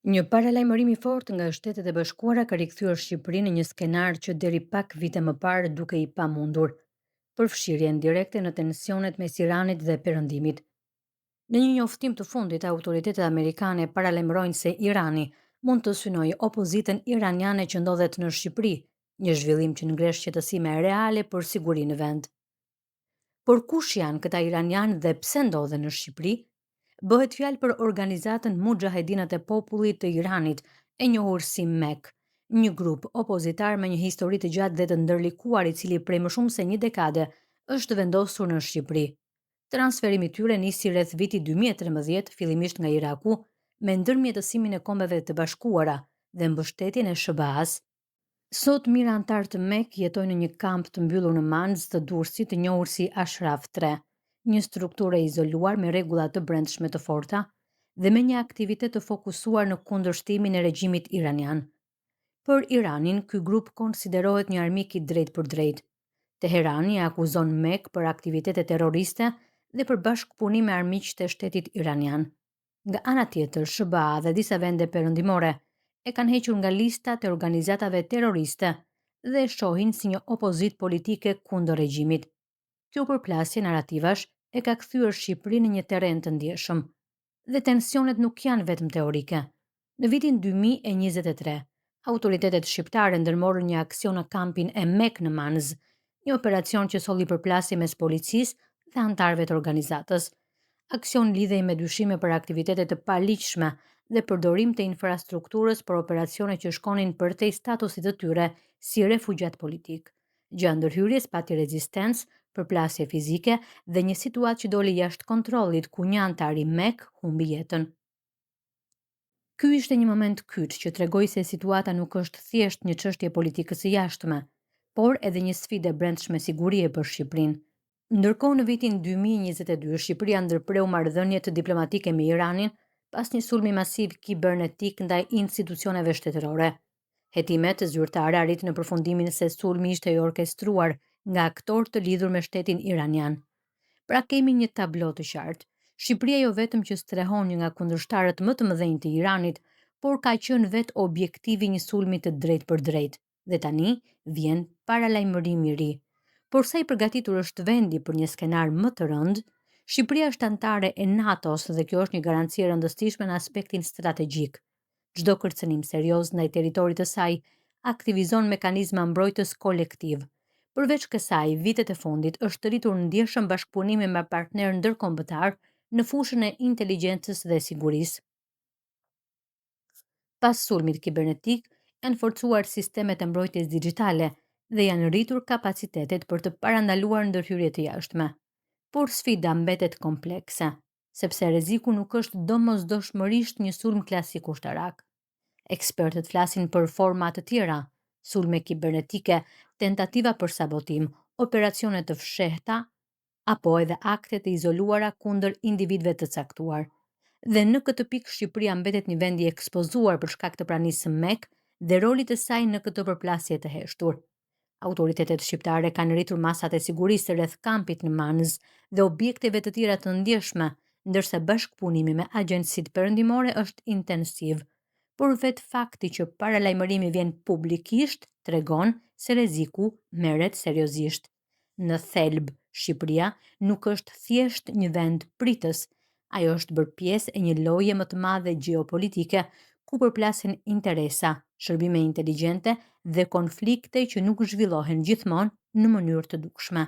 Një paralajmërim i fortë nga Shtetet e Bashkuara ka rikthyer Shqipërinë në një skenar që deri pak vite më parë dukej i pamundur, përfshirje indirekte në tensionet mes Iranit dhe Perëndimit. Në një njoftim të fundit, autoritetet amerikane paralajmërojnë se Irani mund të synojë opozitën iraniane që ndodhet në Shqipëri, një zhvillim që ngresh qetësime reale për sigurinë në vend. Por kush janë këta iranianë dhe pse ndodhen në Shqipëri? Bëhet fjalë për organizatën Mujahedinat e Popullit të Iranit, e njohur si MEK, një grup opozitar me një histori të gjatë dhe të ndërlikuar i cili prej më shumë se një dekade është vendosur në Shqipëri. Transferimi i tyre nisi rreth vitit 2013, fillimisht nga Iraku, me ndërmjetësimin e Kombeve të Bashkuara dhe mbështetjen e SBA-s. Sot mira antar të MEK jetojnë në një kamp të mbyllur në Manz të Durrësit të njohur si Ashraf 3, një strukturë e izoluar me rregulla të brendshme të forta dhe me një aktivitet të fokusuar në kundërshtimin e regjimit iranian. Për Iranin, ky grup konsiderohet një armik i drejtë për drejtë. Teherani e akuzon MEK për aktivitete terroriste dhe për bashkëpunim me armiqtë e shtetit iranian. Nga ana tjetër, SBA dhe disa vende perëndimore e kanë hequr nga listat e organizatave terroriste dhe e shohin si një opozit politike kundër regjimit. Kjo përplasje narrativash e ka kthyer Shqipërinë në një terren të ndjeshëm. Dhe tensionet nuk janë vetëm teorike. Në vitin 2023, autoritetet shqiptare ndërmorën një aksion në kampin e MEK në Manz, një operacion që solli përplasje mes policisë dhe antarëve të organizatës. Aksion lidhej me dyshime për aktivitete të paligjshme dhe përdorim të infrastrukturës për operacione që shkonin përtej statusit të tyre si refugjat politik. Gjatë ndërhyrjes pati rezistencë, përplasje fizike dhe një situatë që doli jashtë kontrollit ku një antar i MEK humbi jetën. Ky ishte një moment kyç që tregoi se situata nuk është thjesht një çështje politikës së jashtme, por edhe një sfidë brendshme sigurie për Shqipërinë. Ndërkohë në vitin 2022 Shqipëria ndërpreu marrëdhënie të diplomatike me Iranin pas një sulmi masiv kibernetik ndaj institucioneve shtetërore. Hetimet zyrtare arritën në përfundimin se sulmi ishte i orkestruar nga aktorë të lidhur me shtetin iranian. Pra kemi një tablo të qartë. Shqipëria jo vetëm që strehon nga kundërshtarët më të mëdhenj të Iranit, por ka qenë vetë objektivi një sulmi të drejtë për drejtë. Dhe tani vjen paralajmërimi i ri. Por sa i përgatitur është vendi për një skenar më të rënd, Shqipëria është anëtare e NATO-s dhe kjo është një garanci e rëndësishme në aspektin strategjik. Çdo kërcënim serioz ndaj territorit të saj aktivizon mekanizma mbrojtës kolektiv. Përveç kësaj, vitet e fundit është rritur ndjeshëm bashkëpunimi me partnerë ndërkombëtar në fushën e inteligjencës dhe sigurisë. Pas sulmit kibernetik, janë forcuar sistemet e mbrojtjes digjitale dhe janë rritur kapacitetet për të parandaluar ndërhyrje të jashtme. Por sfida mbetet komplekse, sepse rreziku nuk është domosdoshmërisht një sulm klasik ushtarak. Ekspertët flasin për forma të tjera, sulme kibernetike, tentativa për sabotim, operacione të fshehta, apo edhe akte të izoluara kundër individëve të caktuar. Dhe në këtë pikë Shqipëria mbetet një vend i ekspozuar për shkak të pranisë së MEK dhe rolit të saj në këtë përplasje të heshtur. Autoritetet shqiptare kanë rritur masat e sigurisë rreth kampit në Manz dhe objekteve të tjera të ndjeshme, ndërsa bashkëpunimi me agjencitë perëndimore është intensiv. Por vetë fakti që paralajmërimi vjen publikisht tregon se rreziku merret seriozisht. Në thelb, Shqipëria nuk është thjesht një vend pritës, ajo është bërë pjesë e një loje më të madhe gjeopolitike ku përplasen interesa, shërbime inteligjente dhe konflikte që nuk zhvillohen gjithmonë në mënyrë të dukshme.